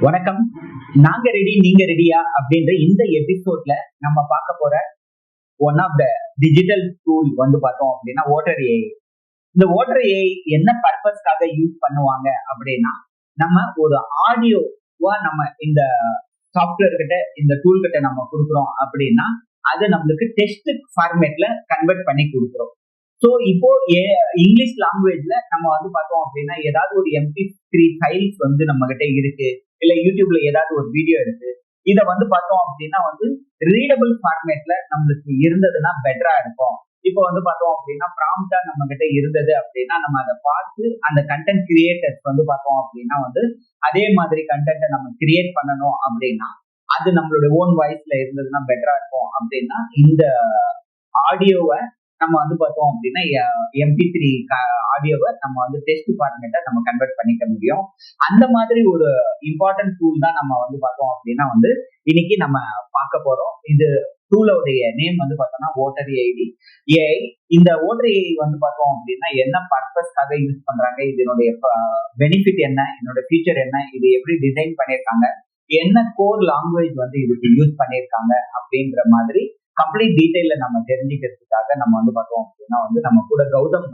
வணக்கம். நாங்க ரெடி நீங்க ரெடியா அப்படின்ற இந்த எபிசோட்ல நம்ம பார்க்க போற one of the digital tool பார்த்தோம் அப்படின்னா ஓட்டர் ஏஐ. இந்த ஓட்டர் ஏஐ என்ன பர்பஸ்க்காக யூஸ் பண்ணுவாங்க அப்படின்னா, நம்ம ஒரு ஆடியோவா நம்ம இந்த சாஃப்ட்வேர் கிட்ட இந்த டூல் கிட்ட நம்ம கொடுக்குறோம் அப்படின்னா அது நம்மளுக்கு டெக்ஸ்ட் ஃபார்மேட்ல கன்வெர்ட் பண்ணி கொடுக்குறோம். ஸோ இப்போ இங்கிலீஷ் லாங்குவேஜ்ல நம்ம பார்த்தோம் அப்படின்னா ஏதாவது ஒரு MP3 ஃபைல்ஸ் நம்ம கிட்ட இருக்கு, இல்ல யூடியூப்ல ஏதாவது ஒரு வீடியோ இருக்கு, இதை பார்த்தோம் அப்படின்னா ரீடபிள் ஃபார்மேட்ல நம்மளுக்கு இருந்ததுன்னா பெட்டரா இருக்கும். இப்போ பார்த்தோம் அப்படின்னா ப்ராம்ப்டா நம்ம கிட்ட இருந்தது அப்படின்னா நம்ம அதை பார்த்து அந்த கண்டென்ட் கிரியேட்டர்ஸ் பார்த்தோம் அப்படின்னா அதே மாதிரி கண்டென்ட்டை நம்ம கிரியேட் பண்ணணும் அப்படின்னா அது நம்மளுடைய ஓன் வாய்ஸ்ல இருந்ததுன்னா பெட்டரா இருக்கும். அப்படின்னா இந்த ஆடியோவை நம்ம பார்த்தோம் அப்படின்னா MP3 ஆடியோவை நம்ம டெக்ஸ்ட் ஃபார்மேட்டை நம்ம கன்வெர்ட் பண்ணிக்க முடியும். அந்த மாதிரி ஒரு இம்பார்ட்டன்ட் டூல் தான் நம்ம பார்த்தோம் அப்படின்னா இன்னைக்கு நம்ம பார்க்க போறோம். இது டூலோடைய நேம் பார்த்தோம்னா ஓட்டர் ஏஐ. இந்த ஓட்டர் ஏஐ பார்த்தோம் அப்படின்னா என்ன பர்பஸ்க்காக யூஸ் பண்றாங்க, இதனுடைய பெனிஃபிட் என்ன, இதனுடைய ஃபீச்சர் என்ன, இது எப்படி டிசைன் பண்ணியிருக்காங்க, என்ன கோர் லாங்குவேஜ் இதுக்கு யூஸ் பண்ணியிருக்காங்க அப்படின்ற மாதிரி கம்ப்ளீட் டீடைல்ல நம்ம தெரிஞ்சுக்கிறதுக்காக நம்ம பார்த்தோம் அப்படின்னா நம்ம கூட கௌதம்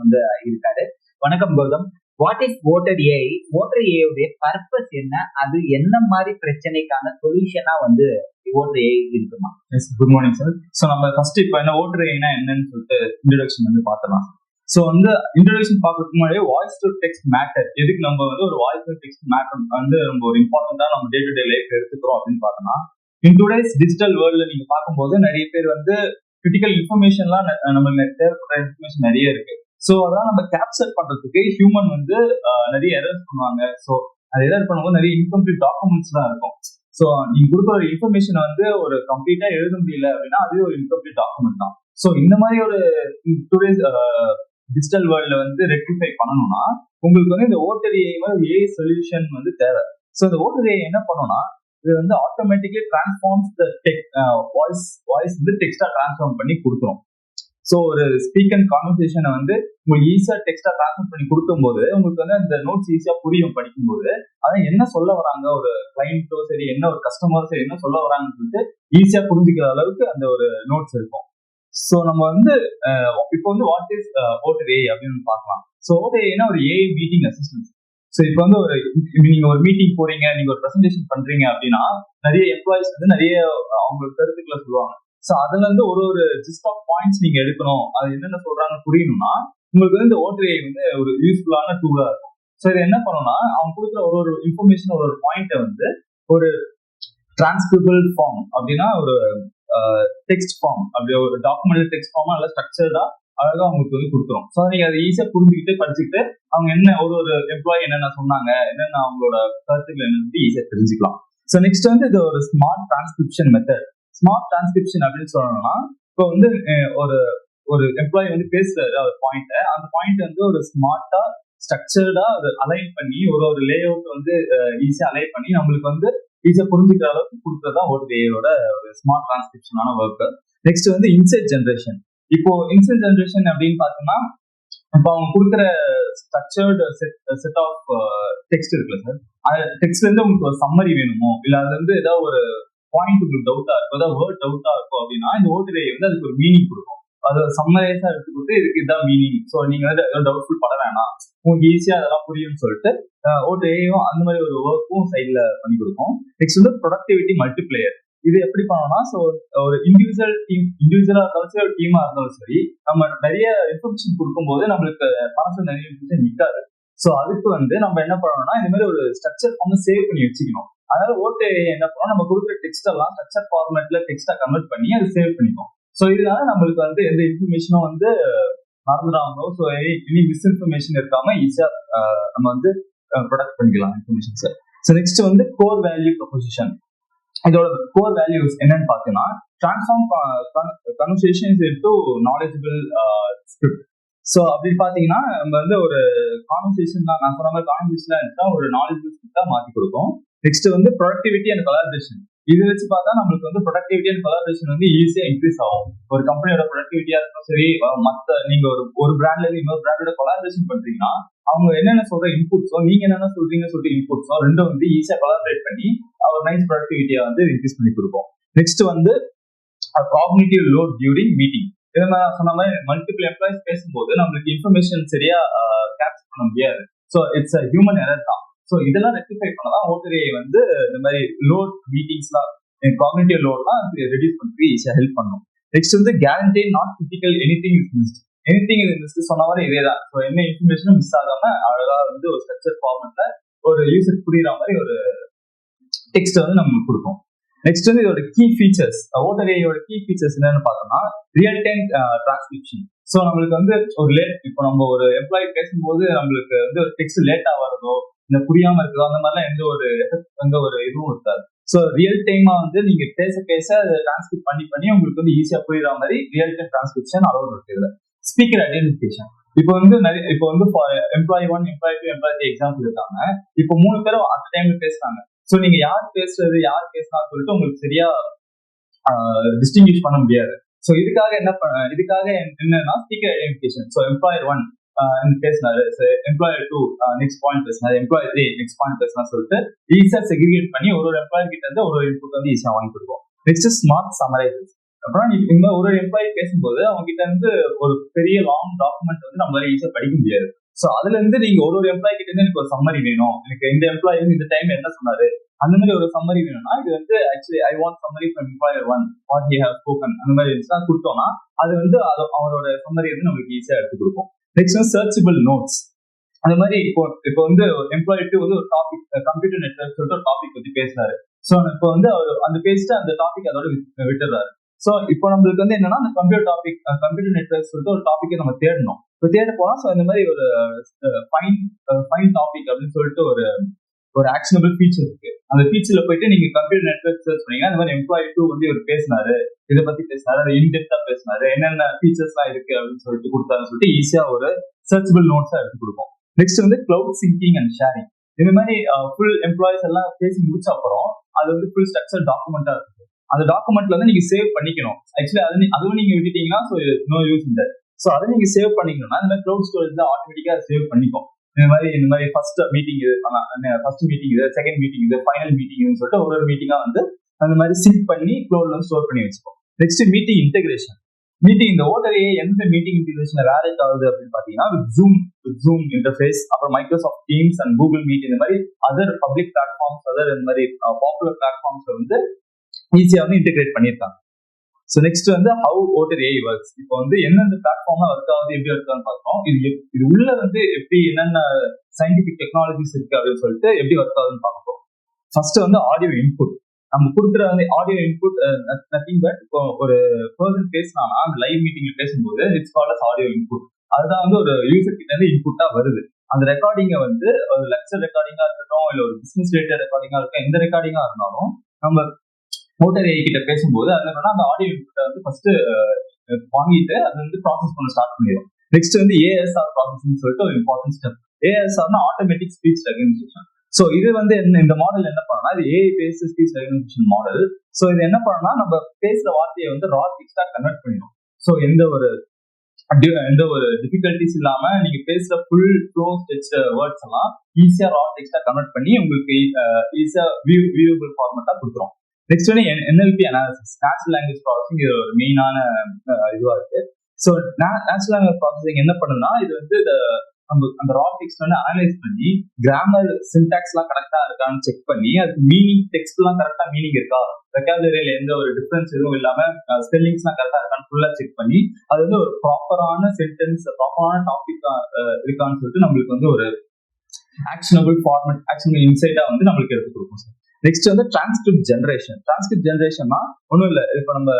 இருக்காரு. வணக்கம் Gautam. What is Otter AI? Otter AI உடைய பர்பஸ் என்ன, அது என்ன மாதிரி பிரச்சனைக்கான சொல்யூஷனா ஓட்டர் ஏஐ இருக்குமா? Good morning sir. ஸோ நம்ம ஃபர்ஸ்ட் இப்போ என்ன ஓட்டர் ஏஐனா என்னன்னு சொல்லிட்டு இன்ட்ரோடக்ஷன் பார்த்தலாம். ஸோ இன்ட்ரோடக்ஷன் பார்க்கறதுக்கு முன்னாடி வாய்ஸ் டு டெக்ஸ்ட் மேட்டர், எதுக்கு நம்ம ஒரு வாய்ஸ் டு டெக்ஸ்ட் மேட்டர் ரொம்ப ஒரு இம்பார்ட்டண்டா நம்ம டே டு டே லைஃப் எடுத்துக்கிறோம் அப்படின்னு பார்த்தோம்னா, இன் டுடேஸ் டிஜிட்டல் வேர்ல்ட்ல நீங்க பார்க்கும்போது நிறைய பேர் கிரிட்டிக்கல் இன்ஃபர்மேஷன்லாம் நம்மளுக்கு தேவைப்படுற இன்ஃபர்மேஷன் நிறைய இருக்கு. ஸோ அதெல்லாம் நம்ம கேப்சர் பண்றதுக்கு ஹியூமன் நிறைய எரர்ஸ் பண்ணுவாங்க. ஸோ அது எரர் பண்ணும்போது நிறைய இன்கம்ப்ளீட் டாக்குமெண்ட்ஸ் தான் இருக்கும். ஸோ நீங்க கொடுக்குற ஒரு இன்ஃபர்மேஷன் ஒரு கம்ப்ளீட்டா எழுத முடியல அப்படின்னா அதுவே ஒரு இன்கம்ப்ளீட் டாக்குமெண்ட் தான். ஸோ இந்த மாதிரி ஒரு டுடேஸ் டிஜிட்டல் வேர்ல்ட்ல ரெக்டிஃபை பண்ணணும்னா உங்களுக்கு இந்த ஓட்டர் ஏஐ சொல்யூஷன் தேவை. ஸோ இந்த ஓட்டர் ஏஐ என்ன பண்ணணும்னா இது automatically transforms the voice டெக்ஸ்டா transform பண்ணி கொடுத்துரும். ஸோ ஒரு ஸ்பீக் அண்ட் கான்வர்சேஷனை உங்களுக்கு ஈஸியா டெக்ஸ்டா டிரான்ஸ்ஃபார்ம் பண்ணி கொடுக்கும்போது உங்களுக்கு அந்த நோட்ஸ் ஈஸியா புரியும் படிக்கும்போது. அதான் என்ன சொல்ல வராங்க ஒரு கிளைண்டோ சரி, என்ன ஒரு கஸ்டமரோ சரி, என்ன சொல்ல வராங்கன்னு சொல்லிட்டு ஈஸியா புரிஞ்சுக்கிற அளவுக்கு அந்த ஒரு நோட்ஸ் இருக்கும். ஸோ நம்ம இப்போ வாட் இஸ் ஓட்டர் ஏஐ அப்படின்னு பார்க்கலாம். ஸோ ஓட்டர் ஏஐனா ஒரு ஏஐ மீட்டிங் அசிஸ்டன்ட். ஸோ இப்போ நீங்க ஒரு மீட்டிங் போறீங்க, நீங்க ஒரு பிரசன்டேஷன் பண்றீங்க அப்படின்னா நிறைய எம்ப்ளாயிஸ் நிறைய அவங்களோட கருத்துக்களை சொல்லுவாங்க. ஸோ அதுல ஒரு ஜிஸ்ட் ஆஃப் பாயிண்ட்ஸ் நீங்க எடுக்கணும், அது என்னென்ன சொல்றாங்க புரியணும்னா உங்களுக்கு இந்த ஓட்டர் ஏஐ ஒரு யூஸ்ஃபுல்லான டூலா இருக்கும். ஸோ இது என்ன பண்ணணும்னா அவங்க கொடுக்குற ஒரு இன்ஃபர்மேஷன் ஒரு பாயிண்ட்டை ஒரு டிரான்ஸ்கிரிபிள் ஃபார்ம் அப்படின்னா ஒரு டெக்ஸ்ட் ஃபார்ம், அப்படி ஒரு டாக்குமெண்ட் டெக்ஸ்ட் ஃபார்மா நல்லா ஸ்ட்ரக்சர்டா அழகா அவங்களுக்கு கொடுத்துரும். ஸோ நீங்க அதை ஈஸியா புரிஞ்சுக்கிட்டு படிச்சுக்கிட்டு அவங்க என்ன ஒரு எம்ப்ளாயி என்னென்ன சொன்னாங்க, என்னென்ன அவங்களோட கருத்துக்கள் என்னன்னு ஈஸியா தெரிஞ்சுக்கலாம். ஸோ நெக்ஸ்ட் இது ஒரு smart transcription method. Smart transcription அப்படின்னு சொல்லணும்னா இப்போ ஒரு எம்ப்ளாயி பேசுறாரு ஒரு பாயிண்ட், அந்த பாயிண்ட் ஒரு ஸ்மார்ட்டா ஸ்ட்ரக்சர்டா அதை அலைன் பண்ணி ஒரு லே அவுட் ஈஸியா அலைன் பண்ணி நம்மளுக்கு ஈஸியா புரிஞ்சுக்கிற அளவுக்கு கொடுக்கறதான் ஓட்டர் ஏஐயோட ஒரு ஸ்மார்ட் டிரான்ஸ்கிரிப்ஷனான ஒர்க். Next insight generation. இப்போ இன்சைட் ஜென்ரேஷன் அப்படின்னு பார்த்தோம்னா இப்போ அவங்க கொடுக்குற ஸ்ட்ரக்சர்டு செட் ஆஃப் டெக்ஸ்ட் இருக்குல்ல சார், அந்த டெக்ஸ்ட்ல உங்களுக்கு ஒரு சம்மரி வேணுமோ, இல்ல அதுல ஏதாவது ஒரு பாயிண்ட் உங்களுக்கு டவுட்டா இருக்கும், ஏதாவது வேர்ட் டவுட்டா இருக்கும் அப்படின்னா இந்த ஓட்டர் ஏஐ அதுக்கு ஒரு மீனிங் கொடுக்கும். அது சம்மரைஸா எடுத்து கொடுத்து இதுக்கு இதுதான் மீனிங், ஸோ நீங்க டவுட்ஃபுல் பட வேணாம், உங்களுக்கு ஈஸியா அதெல்லாம் புரியும்னு சொல்லிட்டு ஓட்டர் ஏஐயும் அந்த மாதிரி ஒரு ஒர்க்கும் சைட்ல பண்ணி கொடுக்கும். Next productivity multiplayer. இது எப்படி பண்ணணும்னா ஸோ ஒரு இண்டிவிஜுவலா இருந்தாலும் சரி, ஒரு டீமா இருந்தாலும் சரி, நம்ம நிறைய இன்ஃபர்மேஷன் கொடுக்கும்போது நம்மளுக்கு மனசு நிறைய இன்ஃபர்மேஷன் நிற்காது. ஸோ அதுக்கு நம்ம என்ன பண்ணணும்னா இந்த மாதிரி ஒரு ஸ்ட்ரக்சர் ஃபார்ம் சேவ் பண்ணி வச்சுக்கணும். அதனால ஓட்டர் என்ன பண்ணணும், நம்ம கொடுக்குற டெக்ஸ்ட் எல்லாம் ஸ்ட்ரக்சர் ஃபார்மேட்ல டெக்ஸ்டா கன்வெர்ட் பண்ணி அதை சேவ் பண்ணிக்கும். ஸோ இதனால நம்மளுக்கு எந்த இன்ஃபர்மேஷனும் மறந்துடாமோ, ஸோ இனி மிஸ்இன்ஃபர்மேஷன் இருக்காம ஈஸியா நம்ம ப்ரொடக்ட் பண்ணிக்கலாம் information sir. So next core value proposition. இதோட கோர் வேல்யூஸ் என்னன்னு பார்த்தீங்கன்னா transform conversations into knowledgeable script. So அப்படின்னு பார்த்தீங்கன்னா நம்ம ஒரு கான்வர்சேஷன் தான், நான் சொன்ன மாதிரி கான்வர்சேஷன் ஒரு நாலேஜபிள் ஸ்கிரிப்டா மாற்றி கொடுக்கும். Next productivity and collaboration. இது வச்சு பார்த்தா நம்மளுக்கு வந்து ப்ரொடக்டிவிட்டி அண்ட் கொலாபரேஷன் வந்து ஈஸியா இன்க்ரீஸ் ஆகும். ஒரு கம்பெனியோட ப்ரொடக்டிவிட்டியா இருக்கும் சரி, மத்த நீங்க ஒரு பிராண்ட்ல இருந்து இன்னொரு பிராண்டோட கொலாபரேஷன் பண்றீங்கன்னா அவங்க என்னென்ன சொல்ற இன்புட்ஸோ நீங்க என்னென்ன சொல்றீங்கன்னு சொல்லிட்டு இன்புட்ஸோ ரெண்டும் வந்து ஈஸியா கொலாபரேட் பண்ணி ஒரு நைஸ் ப்ரொடக்டிவிட்டியை வந்து இன்க்ரீஸ் பண்ணி கொடுக்கும். நெக்ஸ்ட் வந்து காக்னிட்டிவ் லோட் டியூரிங் மீட்டிங். இதை நான் சொன்ன மாதிரி மல்டிபிள் எம்ப்ளாயிஸ் பேசும்போது நம்மளுக்கு இன்ஃபர்மேஷன் சரியா கேப்சர் பண்ண முடியாது. So it's a human error தான். ஸோ இதெல்லாம் ரெக்டிஃபை பண்ணலாம் ஓட்டர் ஏஐ வந்து இந்த மாதிரி லோட் மீட்டிங்ஸ்லாம் காக்னிட்டிவ் லோட்லாம் ரெடியூஸ் பண்ணுறதுக்கு ஈஸியாக ஹெல்ப் பண்ணும். நெக்ஸ்ட் வந்து guarantee not critical anything is mist. Anything இது மிஸ்ட் சொன்ன மாதிரி இதே தான். ஸோ என்ன இன்ஃபர்மேஷனும் மிஸ் ஆகாம அழகாக வந்து ஒரு ஸ்ட்ரக்சர் ஃபார்மெட்ல ஒரு யூசர் புரியுற மாதிரி ஒரு டெக்ஸ்ட் வந்து நமக்கு கொடுக்கும். நெக்ஸ்ட் வந்து இதோட கீ ஃபீச்சர்ஸ், ஓட்டர் ஏஐயோட கீ ஃபீச்சர்ஸ் என்னன்னு பார்த்தோம்னா ரியல் டைம் டிரான்ஸ்கிரிப்ஷன். ஸோ நம்மளுக்கு வந்து ஒரு இப்போ நம்ம ஒரு எம்ப்ளாயி பேசும்போது நம்மளுக்கு வந்து ஒரு டெக்ஸ்ட் லேட்டா வருதோ இல்லை புரியாம இருக்குதோ அந்த மாதிரிலாம் எந்த ஒரு எஃபெக்ட் வந்து ஒரு இதுவும் இருக்காது. ஸோ ரியல் டைமா வந்து நீங்க பேச பேச அதை டிரான்ஸ்கிரிப்ட் பண்ணி உங்களுக்கு வந்து ஈஸியா புரியுற மாதிரி ரியல் டைம் டிரான்ஸ்கிரிப்ஷன் அலோவ் இருக்கு இதுல. ஸ்பீக்கர் ஐடென்டிஃபிகேஷன் இப்போ வந்து எம்ப்ளாயி 1, எம்ப்ளாயி 2, எம்ப்ளாயி 3 எக்ஸாம்பிள் இருக்காங்க. இப்போ 3 பேரும் அட் டைம்ல பேசுறாங்க. ஸோ நீங்க யார் பேசுறது யார் பேசலாம்னு சொல்லிட்டு உங்களுக்கு சரியா டிஸ்டிங்விஷ் பண்ண முடியாது. ஸோ இதுக்காக என்னன்னா ஸ்பீக்கர் ஐடென்டிஃபிகேஷன். ஸோ எம்ப்ளாயர் 1 பேசினாரு, எம்ப்ளாயர் 2 நெக்ஸ்ட் பாயிண்ட் பேசினாரு, எம்ப்ளாயர் 3 நெக்ஸ்ட் பாயிண்ட் பேசினா சொல்லிட்டு ஈஸியா செக்ரிகேட் பண்ணி ஒரு எம்ப்ளாயர் கிட்ட இருந்து ஒரு இன்புட் வந்து ஈஸியா வாங்கி கொடுப்போம். Next smart summarises. அப்புறம் இந்த ஒரு எம்ப்ளாயி பேசும்போது அவங்க கிட்ட இருந்து ஒரு பெரிய லாங் டாக்குமெண்ட் வந்து நம்மளால ஈஸியா படிக்க முடியாது. ஸோ அதுல இருந்து நீங்க ஒரு எம்ப்ளாயி கிட்ட இருந்து எனக்கு ஒரு சம்மரி வேணும், எனக்கு இந்த எம்ப்ளாயி வந்து இந்த டைம் என்ன சொன்னாரு அந்த மாதிரி ஒரு சம்மரி வேணும்னா இது வந்து actually I want summary from employer 1 what he have spoken அந்த மாதிரி இருந்துச்சுன்னா கொடுத்தோம்னா அது வந்து அவரோட சம்மரி வந்து நம்மளுக்கு ஈஸியா எடுத்து கொடுக்கும். நெக்ஸ்ட் வந்து சர்ச்சபிள் நோட்ஸ். அந்த மாதிரி இப்போ வந்து எம்ப்ளாயி 2 வந்து ஒரு டாபிக் கம்ப்யூட்டர் நெட்வொர்க் சொல்லிட்டு ஒரு டாபிக் பத்தி பேசுறாரு. ஸோ இப்போ வந்து அவர் அந்த பேசிட்டு அந்த டாபிக் அதோட விட்டுறாரு. ஸோ இப்போ நம்மளுக்கு வந்து என்னன்னா அந்த கம்ப்யூட்டர் நெட்வொர்க் சொல்லிட்டு ஒரு டாபிக்கை நம்ம தேடணும். இப்போ தேட போனா ஸோ இந்த மாதிரி ஒரு ஃபைன் டாபிக் அப்படின்னு சொல்லிட்டு ஒரு ஆக்ஷனபிள் ஃபீச்சர் இருக்கு. அந்த ஃபீச்சர்ல போயிட்டு நீங்க கம்ப்யூட்டர் நெட்வொர்க் சர்ச் பண்ணீங்கன்னா இந்த மாதிரி எம்ப்ளாயி 2 வந்து இவர் பேசினாரு, இதை பத்தி பேசினாரு, அதை இன்டெப்தா பேசினாரு, என்னென்ன ஃபீச்சர்ஸ் எல்லாம் இருக்கு அப்படின்னு சொல்லிட்டு கொடுத்தாருன்னு சொல்லிட்டு ஈஸியா ஒரு சர்ச்சபிள் நோட்ஸா எடுத்து கொடுக்கும். நெக்ஸ்ட் வந்து கிளவுட் சிங்கிங் அண்ட் ஷேரிங். இந்த மாதிரி ஃபுல் எம்ப்ளாயிஸ் எல்லாம் பேசி முடிச்ச அப்புறம் அது வந்து ஃபுல் ஸ்ட்ரக்சர் டாக்குமெண்டா இருக்கு. அந்த டாக்குமெண்ட்ல வந்து நீங்க சேவ் பண்ணிக்கணும். ஆக்சுவலி அதுவும் நீங்க விட்டுட்டீங்கன்னா நோ யூஸ் இல்லை. ஸோ அதை நீங்க சேவ் பண்ணிக்கணும்னா இந்த மாதிரி கிளவுட் ஸ்டோரேஜ் தான் ஆட்டோமேட்டிக்கா சேவ் பண்ணிக்கும். இந்த மாதிரி ஃபர்ஸ்ட் மீட்டிங் இது, செகண்ட் மீட்டிங் இது, ஃபைனல் மீட்டிங்னு சொல்லிட்டு ஒரு மீட்டிங்கா வந்து அந்த மாதிரி சிங்க் பண்ணி கிளவுட்ல ஸ்டோர் பண்ணி வச்சுப்போம். Next meeting integration. இந்த ஓட்டர் ஏஐ எந்த மீட்டிங் இன்டெகிரேஷன் வேலைக்கு ஆகுது அப்படின்னு பாத்தீங்கன்னா ஜூம் இன்டர்ஃபேஸ், அப்புறம் Microsoft teams and Google meet இந்த மாதிரி அதர் பப்ளிக் பிளாட்ஃபார்ம்ஸ், இந்த மாதிரி பாப்புலர் பிளாட்ஃபார்ம்ஸ் வந்து ஈஸியா வந்து இன்டெகிரேட் பண்ணியிருக்காங்க. ஸோ நெக்ஸ்ட் வந்து ஹவு ஓட்டர் ஏஐ ஒர்க்ஸ். இப்போ வந்து எந்தெந்த பிளாட்ஃபார்ம்ல ஒர்க் ஆகுது எப்படி ஒர்க் ஆகுதுன்னு பார்த்தோம். இது உள்ள வந்து எப்படி என்னென்ன சயின்டிபிக் டெக்னாலஜிஸ் இருக்கு அப்படின்னு சொல்லிட்டு எப்படி ஒர்க் ஆகுதுன்னு பார்ப்போம். ஃபர்ஸ்ட் வந்து ஆடியோ இன்புட். நம்ம கொடுக்குற வந்து ஆடியோ இன்புட் நத்திங் பட் இப்போ ஒரு பர்சன் பேசினானா அந்த லைவ் மீட்டிங்ல பேசும்போது it's called as audio input. அதுதான் வந்து ஒரு யூசர் கிட்ட இருந்து இன்புட்டா வருது. அந்த ரெக்கார்டிங்கை வந்து ஒரு லெக்சர் ரெக்கார்டிங்கா இருக்கட்டும், இல்லை ஒரு பிசினஸ் ரிலேட்டட் ரெக்கார்டிங்கா இருக்கட்டும், எந்த ரெக்கார்டிங்கா இருந்தாலும் நம்ம ஓட்டர் ஏஐ கிட்ட பேசும்போது அது என்னன்னா அந்த ஆடியோ இன்புட்டை வந்து ஃபர்ஸ்ட் வாங்கிட்டு அது வந்து ப்ராசஸ் பண்ண ஸ்டார்ட் பண்ணிடும். நெக்ஸ்ட் வந்து ஏஎஸ்ஆர் ப்ராசஸிங் சொல்லிட்டு ஒரு இம்பார்ட்டன்ட் ஸ்டெப். ஏஎஸ்ஆர்னா ஆட்டோமேட்டிக் ஸ்பீச் ரெகக்னிஷன். ஸோ இது வந்து இந்த மாடல் என்ன பண்ணா இது AI based speech recognition model. So இது என்ன பண்ணா நம்ம பேசுற வார்த்தையை வந்து ரா டெக்ஸ்டா கன்வெர்ட் பண்ணிடும். ஸோ எந்த ஒரு டிஃபிகல்டிஸ் இல்லாம நீங்க பேசுற ஃபுல் க்ளோஸ் டெக்ஸ்ட் வேர்ட்ஸ் எல்லாம் ஈஸியா ரா டெக்ஸ்டா கன்வெர்ட் பண்ணி உங்களுக்கு ஈஸியா வியூவபிள் ஃபார்மேட்டா கொடுத்துரும். நெக்ஸ்ட் வந்து NLP analysis, natural language processing. இது ஒரு மெயினான இதுவா இருக்கு. ஸோ நேச்சுரல் லாங்குவேஜ் ப்ராசஸிங் என்ன பண்ணுன்னா இது வந்து அந்த ரா டெக்ஸ்ட் வந்து அனலைஸ் பண்ணி கிராமர் சின்டாக்ஸ் எல்லாம் கரெக்டா இருக்கான்னு செக் பண்ணி அதுக்கு மீனிங் டெக்ஸ்ட் எல்லாம் கரெக்டா மீனிங் இருக்கா, வெக்காபுலரியில எந்த ஒரு டிஃபரன்ஸ் எதுவும் இல்லாம ஸ்பெல்லிங்ஸ் எல்லாம் கரெக்டா இருக்கான்னு ஃபுல்லா செக் பண்ணி அது வந்து ஒரு ப்ராப்பரான சென்டென்ஸ் ப்ராப்பரான டாபிக் இருக்கான்னு சொல்லிட்டு நம்மளுக்கு வந்து ஒரு ஆக்ஷனபிள் ஃபார்மேட் ஆக்ஷனபிள் இன்சைட்டா வந்து நம்மளுக்கு எடுத்து கொடுக்கும் சார். நெக்ஸ்ட் வந்து டிரான்ஸ்கிரிப்ட் ஜென்ரேஷன்னா ஒன்றும் இல்லை. இப்போ நம்ம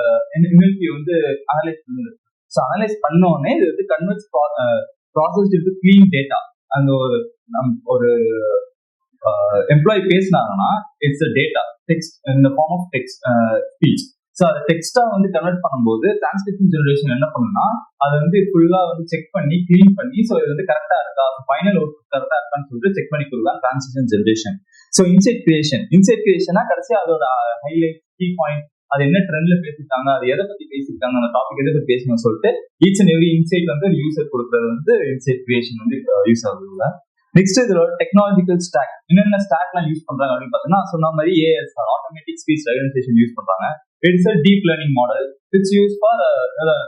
NLP வந்து அனலைஸ் பண்ணுது. ஸோ அனலைஸ் பண்ணோடனே இது வந்து converts processed into clean data. அந்த ஒரு எம்ப்ளாயி பேசினாங்கன்னா it's a data text in the form of text speech. So அதை டெக்ஸ்டா வந்து கன்வெர்ட் பண்ணும்போது டிரான்ஸ்கிரிப்ஷன் ஜெனரேஷன் என்ன பண்ணுன்னா அதை வந்து ஃபுல்லா வந்து செக் பண்ணி கிளீன் பண்ணி ஸோ இது வந்து கரெக்டா இருக்கா, ஃபைனல் அவுட் கரெக்டா இருக்கான்னு சொல்லிட்டு செக் பண்ணி கொடுக்கலாம் டிரான்ஸ்கிரிப்ஷன் ஜெனரேஷன். ஸோ இன்சைட் கிரியேஷனா கடைசி அதோட ஹைலைட் கீ பாயிண்ட், அது என்ன ட்ரெண்ட்ல பேசிட்டாங்க, அது எதை பத்தி பேசியிருக்காங்க, அந்த டாபிக் எதை பத்தி பேசணும்னு சொல்லிட்டு ஈச் அண்ட் எவ்ரி இன்சைட் வந்து யூசர் கொடுக்கறது வந்து இன்சைட் கிரியேஷன் வந்து யூஸ் ஆகுது. நெக்ஸ்ட் இதோட டெக்னாலஜிக்கல் ஸ்டாக், என்னென்ன ஸ்டாக்லாம் யூஸ் பண்றாங்க அப்படின்னு பார்த்தீங்கன்னா சொன்ன மாதிரி ASR automatic speech recognition use பண்றாங்க. It's a deep learning model, it's use for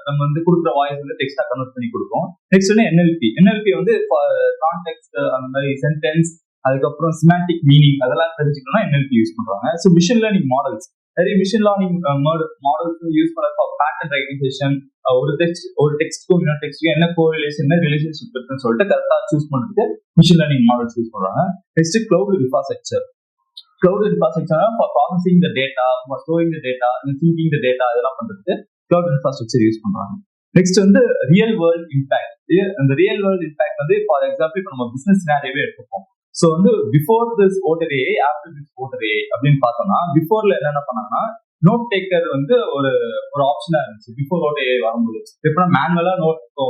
நம்ம வந்து கொடுக்குற வாய்ஸ் வந்து டெக்ஸ்டா கன்வெர்ட் பண்ணி கொடுக்கும். நெக்ஸ்ட் வந்து என்எல்பி வந்து கான்டெக்ஸ்ட், அந்த மாதிரி சென்டென்ஸ், அதுக்கப்புறம் சிமாட்டிக் மீனிங் அதெல்லாம் தெரிஞ்சுக்கணும்னா என்எல்பி யூஸ் பண்றாங்க. ஸோ மிஷின் லேர்னிங் மாடல்ஸ், நிறைய மிஷின் லேர்னிங் மாடல்ஸ் யூஸ் பண்ண பேட்டர்ன் ரெகனைசேஷன், ஒரு டெக்ஸ்ட்க்கும் இன்னொரு டெக்ஸ்ட்க்கும் என்ன கோரிலேஷன், என்ன ரிலேஷன்ஷிப் இருக்குன்னு சொல்லிட்டு கரெக்டா சூஸ் பண்ணிட்டு மிஷின் லேர்னிங் மாடல்ஸ் யூஸ் பண்றாங்க. Next cloud infrastructure for processing the data, for storing the data, thinking the data, அதெல்லாம் பண்றதுக்கு கிளவுட் இன்ஃப்ராஸ்ட்ரக்சர் யூஸ் பண்றாங்க. நெக்ஸ்ட் வந்து ரியல் வேர்ல்ட் இம்பாக்ட். அந்த ரியல் வேர்ல்ட் இம்பாக்ட் வந்து ஃபார் எக்ஸாம்பிள் இப்போ நம்ம பிசினஸ் சினாரியோவே எடுத்துப்போம். ஸோ வந்து before this voter AI, after this voter AI அப்படின்னு பார்த்தோம்னா, பிஃபோர்ல என்னென்ன பண்ணாங்கன்னா நோட் டேக்கர் வந்து ஒரு ஆப்ஷனா இருந்துச்சு பிஃபோர் ஓட்டர் ஏஐ வரும்போது. இப்போ மேனுவலா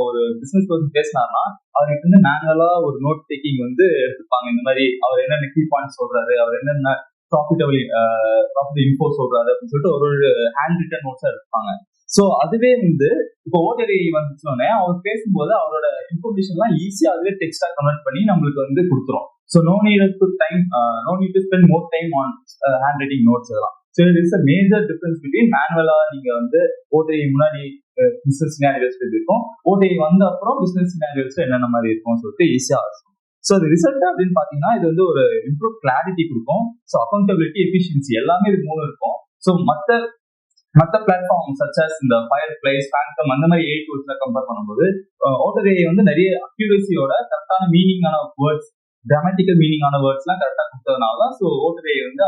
ஒரு பிசினஸ் பர்சன் பேசினார்னா அவருக்கு வந்து மேனுவலா ஒரு நோட் டேக்கிங் வந்து எடுத்துப்பாங்க. இந்த மாதிரி அவர் என்னென்ன கீ பாயிண்ட் சொல்றாரு, அவர் என்னென்ன ப்ராஃபிட் இன்ஃபோ சொல்றாரு அப்படின்னு சொல்லிட்டு ஒரு ஹேண்ட் ரிட்டன் நோட்ஸா எடுத்துப்பாங்க. ஸோ அதுவே வந்து இப்போ ஓட்டர் ஏஐ வந்துச்சோடனே அவர் பேசும்போது அவரோட இன்ஃபர்மேஷன்லாம் ஈஸியா அதுவே டெக்ஸ்டா கன்வெர்ட் பண்ணி நம்மளுக்கு வந்து கொடுத்துரும். So no need to spend more time on handwriting notes அதெல்லாம். So there is a major difference between manual-ஆ நீங்க வந்து OTI முன்னாடி business scenarios இருக்கும், OTI வந்த அப்புறம் business scenarios என்னென்ன மாதிரி இருக்கும்னு சொல்லிட்டு ஈஸியா இருக்கும். ஸோ அது ரிசல்ட் அப்படின்னு பாத்தீங்கன்னா இது வந்து ஒரு இம்ப்ரூவ் கிளாரிட்டி கொடுக்கும். ஸோ அக்கௌண்டபிலிட்டி, எஃபிஷியன்சி எல்லாமே இது மூணு இருக்கும். ஸோ மற்ற பிளாட்ஃபார்ம் சச்சஸ் இந்த ஃபயர்ஃப்ளைஸ், ஃபேண்டம் அந்த மாதிரி ஏஐ டூல்ஸ்ல கம்பேர் பண்ணும்போது ஓட்டர் ஏஐ வந்து நிறைய அக்யூரசியோட கரெக்டான மீனிங்கான வேர்ட்ஸ், கிராமட்டிக்கல் மீனிங்கான வேர்ட்ஸ்லாம் கரெக்டாக கொடுத்ததுனால தான் ஸோ ஓட்டர் ஏஐ வந்து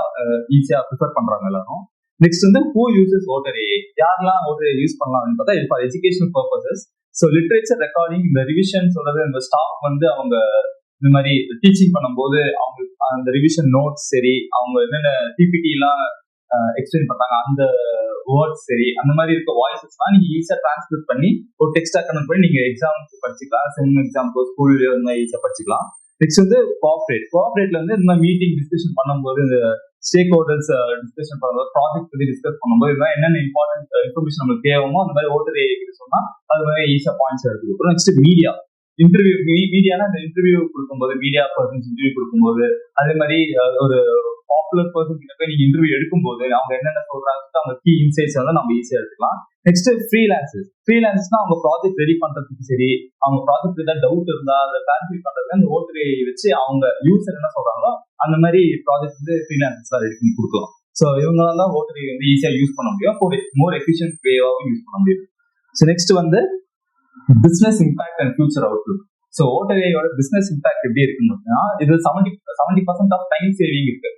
ஈஸியா ப்ரிஃபர் பண்றாங்க எல்லாரும். நெக்ஸ்ட் வந்து ஹூ யூசஸ் ஓட்டர் ஏஐ, யாரெல்லாம் ஓட்டர் ஏஐ யூஸ் பண்ணலாம் அப்படின்னு பார்த்தா for educational purposes. So literature recording, இந்த ரிவிஷன் சொல்றது, இந்த ஸ்டாஃப் வந்து அவங்க இந்த மாதிரி டீச்சிங் பண்ணும்போது அவங்க அந்த ரிவிஷன் நோட்ஸ் சரி, அவங்க என்னென்ன பிபிடி எல்லாம் எக்ஸ்பிளைன் பண்றாங்க அந்த வேர்ட்ஸ் சரி, அந்த மாதிரி இருக்க வாய்ஸஸ்லாம் நீங்க ஈஸியா டிரான்ஸ்லேட் பண்ணி ஒரு டெக்ஸ்டா கன்வெர்ட் பண்ணி நீங்க எக்ஸாம்ஸ் படிச்சுக்கலாம், செம் எக்ஸாம்க்கு ஸ்கூல்ல இந்த மாதிரி ஈஸியா படிச்சுக்கலாம். நெக்ஸ்ட் வந்து கோஆப்ரேட்ல வந்து இந்த மாதிரி மீட்டிங் டிஸ்கஷன் பண்ணும்போது, இந்த ஸ்டேக் ஹோல்டர்ஸ் டிஸ்கஷன் பண்ணும்போது, ப்ராஜெக்ட் பத்தி டிஸ்கஸ் பண்ணும்போது இதெல்லாம் என்னென்ன இம்பார்ட்டன்ட் இன்ஃபர்மேஷன் நம்மளுக்கு தேவைமோ அந்த மாதிரி ஓட்டர் ஏஐ சொன்னா அது மாதிரி ஈஸியா பாயிண்ட்ஸ் எடுத்துக்கும். நெக்ஸ்ட் மீடியானா இந்த இன்டர்வியூ கொடுக்கும்போது, மீடியா பர்சன்ஸ் இன்டர்வியூ கொடுக்கும்போது, அதே மாதிரி ஒரு பாப்புலர் பர்சன் கிட்ட போய் நீங்க இன்டர்வியூ எடுக்கும்போது அவங்க என்னென்ன சொல்றாங்க அவங்க கீ இன்சைட்ஸ் வந்து நம்ம ஈஸியா எடுத்துக்கலாம். நெக்ஸ்ட் ஃப்ரீலான்சர்ஸ்னா அவங்க ப்ராஜெக்ட் ரெடி பண்றதுக்கு சரி, அவங்க ப்ராஜெக்ட் ஏதாவது டவுட் இருந்தா அதை கிளாரிஃபை பண்றதுக்கு அந்த ஓட்டர் ஏஐ வச்சு அவங்க யூசர் என்ன சொல்றாங்களோ அந்த மாதிரி ப்ராஜெக்ட் வந்து ஃப்ரீலான்சர்ஸ் ரெடி பண்ணி கொடுக்கலாம். ஸோ இவங்களால தான் ஓட்டர் ஏஐ வந்து ஈஸியா யூஸ் பண்ண முடியும், மோர் எஃபிஷியன்ட் வேவாகவும் யூஸ் பண்ண முடியும். ஸோ நெக்ஸ்ட் வந்து business impact and future outlook. So Otter ஏஐயோட பிசினஸ் இம்பாக்ட் எப்படி இருக்குன்னு பார்த்தீங்கன்னா இது 70% ஆஃப் டைம் சேவிங் இருக்கு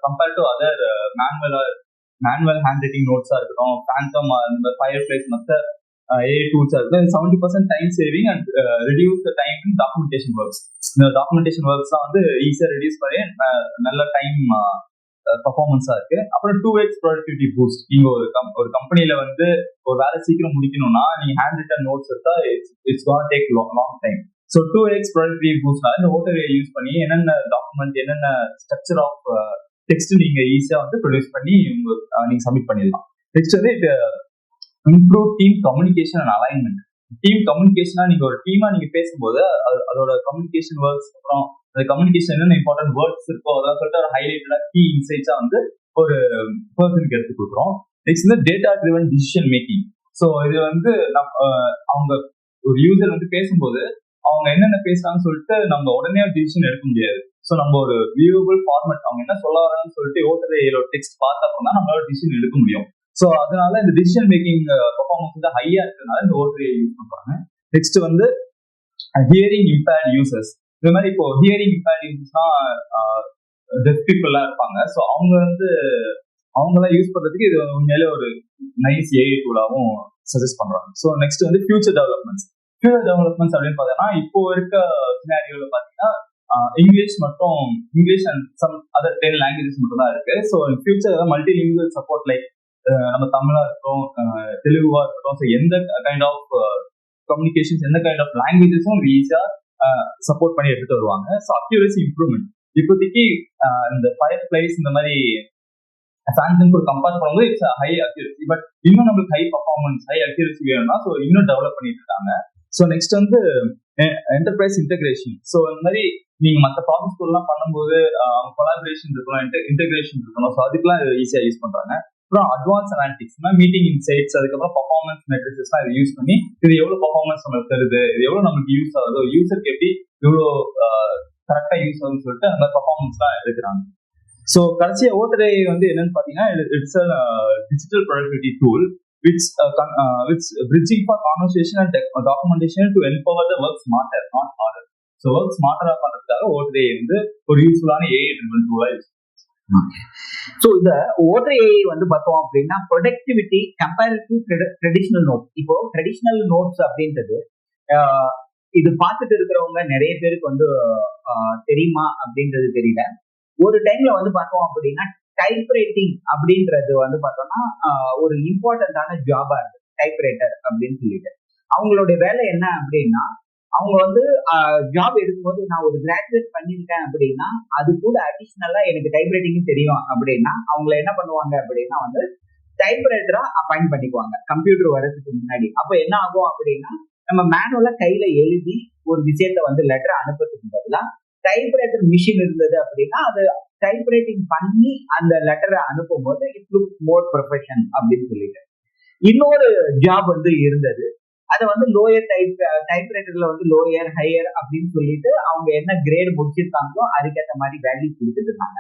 compared to other manual hand writing நோட்ஸா இருக்கட்டும், ஃபேண்டம், அந்த ஃபயர்ஃப்ளைஸ், மற்ற ஏஐ டூல்ஸா இருக்கட்டும். 70% time saving and reduce the time in documentation works. இந்த டாக்குமெண்டேஷன் ஒர்க்ஸ்லாம் வந்து ஈஸியா ரெடியூஸ் பண்ணி நல்ல டைம் பர்ஃபார்மன்ஸா இருக்கு. அப்புறம் 2x ப்ரொடக்டிவிட்டி பூஸ்ட். நீங்க ஒரு கம்பெனில வந்து ஒரு வேலை சீக்கிரம் முடிக்கணும்னா நீங்க ஹேண்ட் ரிட்டன் நோட்ஸ் எடுத்தா it's gonna take long time. So 2x productivity பூஸ்ட்னால இந்த ஓட்டர் ஏஐ யூஸ் பண்ணி என்னென்ன டாக்குமெண்ட், என்னென்ன ஸ்ட்ரக்சர் ஆஃப் டெக்ஸ்ட் நீங்க ஈஸியா வந்து ப்ரொடியூஸ் பண்ணி நீங்க சப்மிட் பண்ணிடலாம். நெக்ஸ்ட் வந்து improve team communication and alignment. Team கம்யூனிகேஷனா நீங்க ஒரு டீமா நீங்க பேசும்போது அதோட கம்யூனிகேஷன் ஒர்க்ஸ், அப்புறம் அந்த கம்யூனிகேஷன் என்னென்ன இம்பார்ட்டன்ட் வேர்ட்ஸ் இருக்கோ அதான் சொல்லிட்டு ஒரு ஹைலைட்டடா கீ இன்சைட்ஸா வந்து ஒரு பர்சனுக்கு எடுத்து கொடுக்குறோம். நெக்ஸ்ட் வந்து data driven decision making. So இது வந்து அவங்க ஒரு யூசர் வந்து பேசும்போது அவங்க என்னென்ன பேசுறாங்கன்னு சொல்லிட்டு நம்ம உடனே டிசிஷன் எடுக்க முடியாது. ஸோ நம்ம ஒரு வியூவபிள் ஃபார்மேட் அவங்க என்ன சொல்ல வராங்கன்னு சொல்லிட்டு ஓட்டர் ஏஐயோட டெக்ஸ்ட் பார்த்த அப்புறம் தான் நம்மளால டிசிஷன் எடுக்க முடியும். ஸோ அதனால இந்த டிசிஷன் மேக்கிங் பர்ஃபார்மன்ஸ் வந்து ஹையா இருக்கிறதுனால இந்த ஓட்டர் ஏஐ யூஸ் பண்றாங்க. நெக்ஸ்ட் வந்து ஹியரிங் இம்பேர்ட் யூசர்ஸ். இந்த மாதிரி இப்போ ஹியரிங் இம்பேர்ட் யூசர்ஸ்னா டெஃப் பீப்புள்லாம் இருப்பாங்க. ஸோ அவங்களாம் யூஸ் பண்றதுக்கு இது உண்மையிலே ஒரு நைஸ் ஏஐ டூலாகவும் சஜஸ்ட் பண்றாங்க. ஸோ நெக்ஸ்ட் வந்து ஃபியூச்சர் டெவலப்மெண்ட்ஸ் அப்படின்னு பார்த்தீங்கன்னா இப்போ இருக்க சினாரியோல பார்த்தீங்கன்னா English and some other 10 languages மட்டும் தான் இருக்கு. So future multilingual support like நம்ம தமிழா இருக்கட்டும், தெலுங்குவா இருக்கட்டும், ஸோ எந்த கைண்ட் ஆஃப் கம்யூனிகேஷன்ஸ், எந்த கைண்ட் ஆஃப் லாங்குவேஜஸும் ஈஸியா சப்போர்ட் பண்ணி எடுத்துட்டு வருவாங்க. ஸோ அக்யூரசி இம்ப்ரூவ்மெண்ட் இப்போதைக்கு இந்த ஃபயர் பிளேஸ் இந்த மாதிரி சாம்சங் கூட கம்பேர் பண்ணும்போது இட்ஸ் ஹை அக்யூரசி. பட் இன்னும் நம்மளுக்கு ஹை பர்ஃபார்மன்ஸ், ஹை அக்யூரசி வேணும்னா ஸோ இன்னும் டெவலப் பண்ணிட்டு இருக்காங்க. ஸோ நெக்ஸ்ட் வந்து என்டர்பிரைஸ் இன்டெகிரேஷன். ஸோ இந்த மாதிரி நீங்க மற்ற ப்ராசஸ் எல்லாம் பண்ணும்போது கொலாபரேஷன் இருக்கணும், இன்டெகிரேஷன் இருக்கணும். ஸோ அதுக்கெல்லாம் ஈஸியா யூஸ் பண்றாங்க. அப்புறம் அட்வான்ஸ் அனாலிட்டிக்ஸ், மீட்டிங் இன்சைட்ஸ், அதுக்கப்புறம் பர்ஃபார்மன்ஸ் மெட்ரிக்ஸ் எல்லாம் இதை யூஸ் பண்ணி இது எவ்வளவு பர்ஃபார்மன்ஸ் நம்மளுக்கு தருது, இது எவ்வளவு நமக்கு யூஸ் ஆகுது, யூசருக்கு எப்படி எவ்வளோ கரெக்டா யூஸ் ஆகுதுன்னு சொல்லிட்டு அந்த மாதிரி பர்ஃபார்மன்ஸ் எல்லாம் எடுக்கிறாங்க. ஸோ கடைசியா ஓட்டரை வந்து என்னன்னு பாத்தீங்கன்னா, it's digital productivity tool which bridging for conversation and documentation to empower the work smarter, not harder. So work smarter பண்றதுக்காக ஓட்டரை வந்து ஒரு யூஸ்ஃபுல்லான ஏஐ ட்ரிவன் டூலா யூஸ். ஸோ இந்த ஓட்டர் ஏஐ வந்து பார்த்தோம் அப்படின்னா productivity compare to traditional notes. இப்போ traditional notes அப்படின்றது இது பார்த்துட்டு இருக்கிறவங்க நிறைய பேருக்கு வந்து தெரியுமா அப்படின்றது தெரியல. ஒரு டைம்ல வந்து பார்த்தோம் அப்படின்னா டைப் ரைட்டிங் அப்படின்றது வந்து பார்த்தோம்னா ஒரு இம்பார்ட்டன்டான ஜாபா இருக்கு டைப் ரைட்டர் அப்படின்னு சொல்லிட்டு. அவங்களுடைய வேலை என்ன அப்படின்னா, அவங்க வந்து ஜாப் எடுக்கும்போது நான் ஒரு கிராஜுவேட் பண்ணியிருக்கேன் அப்படின்னா அது கூட அடிஷ்னலா எனக்கு டைப் ரைட்டிங்கும் தெரியும் அப்படின்னா அவங்கள என்ன பண்ணுவாங்க அப்படின்னா வந்து டைப் ரைட்டரா அப்பாயிண்ட் பண்ணிக்குவாங்க கம்ப்யூட்டர் வர்றதுக்கு முன்னாடி. அப்போ என்ன ஆகும் அப்படின்னா, நம்ம மேனுவலா கையில எழுதி ஒரு விஷயத்த வந்து லெட்டர் அனுப்புறதுக்கு பதிலாக டைப் ரைட்டர் மிஷின் இருந்தது அப்படின்னா அது டைப் ரைட்டிங் பண்ணி அந்த லெட்டரை அனுப்பும் போது இட் லுக் மோர் ப்ரொஃபஷன் அப்படின்னு சொல்லிட்டு. இன்னொரு ஜாப் வந்து இருந்தது, அதை வந்து லோயர் டைப் ரைட்டர்ல வந்து லோயர் ஹையர் அப்படின்னு சொல்லிட்டு அவங்க என்ன கிரேட் முடிச்சிருக்காங்களோ அதுக்கேற்ற மாதிரி வேல்யூ கொடுத்துட்டு இருந்தாங்க.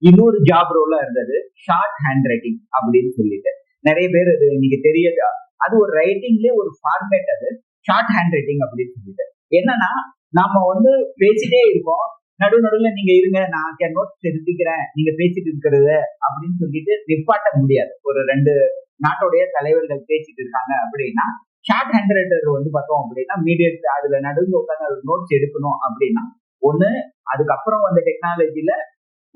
இன்னொரு ஜாப் ரோலா இருந்தது ஷார்ட் ஹேண்ட் ரைட்டிங் அப்படின்னு சொல்லிட்டு. நிறைய பேர் அது இன்னைக்கு தெரியாது. அது ஒரு ரைட்டிங்லேயே ஒரு ஃபார்மேட், அது ஷார்ட் ஹேண்ட் ரைட்டிங் அப்படின்னு சொல்லிட்டு. என்னன்னா நாம வந்து பேசிட்டே இருக்கோம், நடுவில் நீங்க இருங்க நான் நோட்ஸ் எடுத்துக்கிறேன் நீங்க பேசிட்டு இருக்கிறது அப்படின்னு சொல்லிட்டு நிப்பாட்ட முடியாது. ஒரு 2 நாட்டுடைய தலைவர்கள் பேசிட்டு இருக்காங்க அப்படின்னா ஷார்ட் ஹேண்ட் ரைட்டர் வந்து பார்த்தோம் அப்படின்னா மீடியட் அதுல நடுவில் உட்காந்து நோட்ஸ் எடுக்கணும் அப்படின்னா ஒண்ணு, அதுக்கப்புறம் வந்த டெக்னாலஜில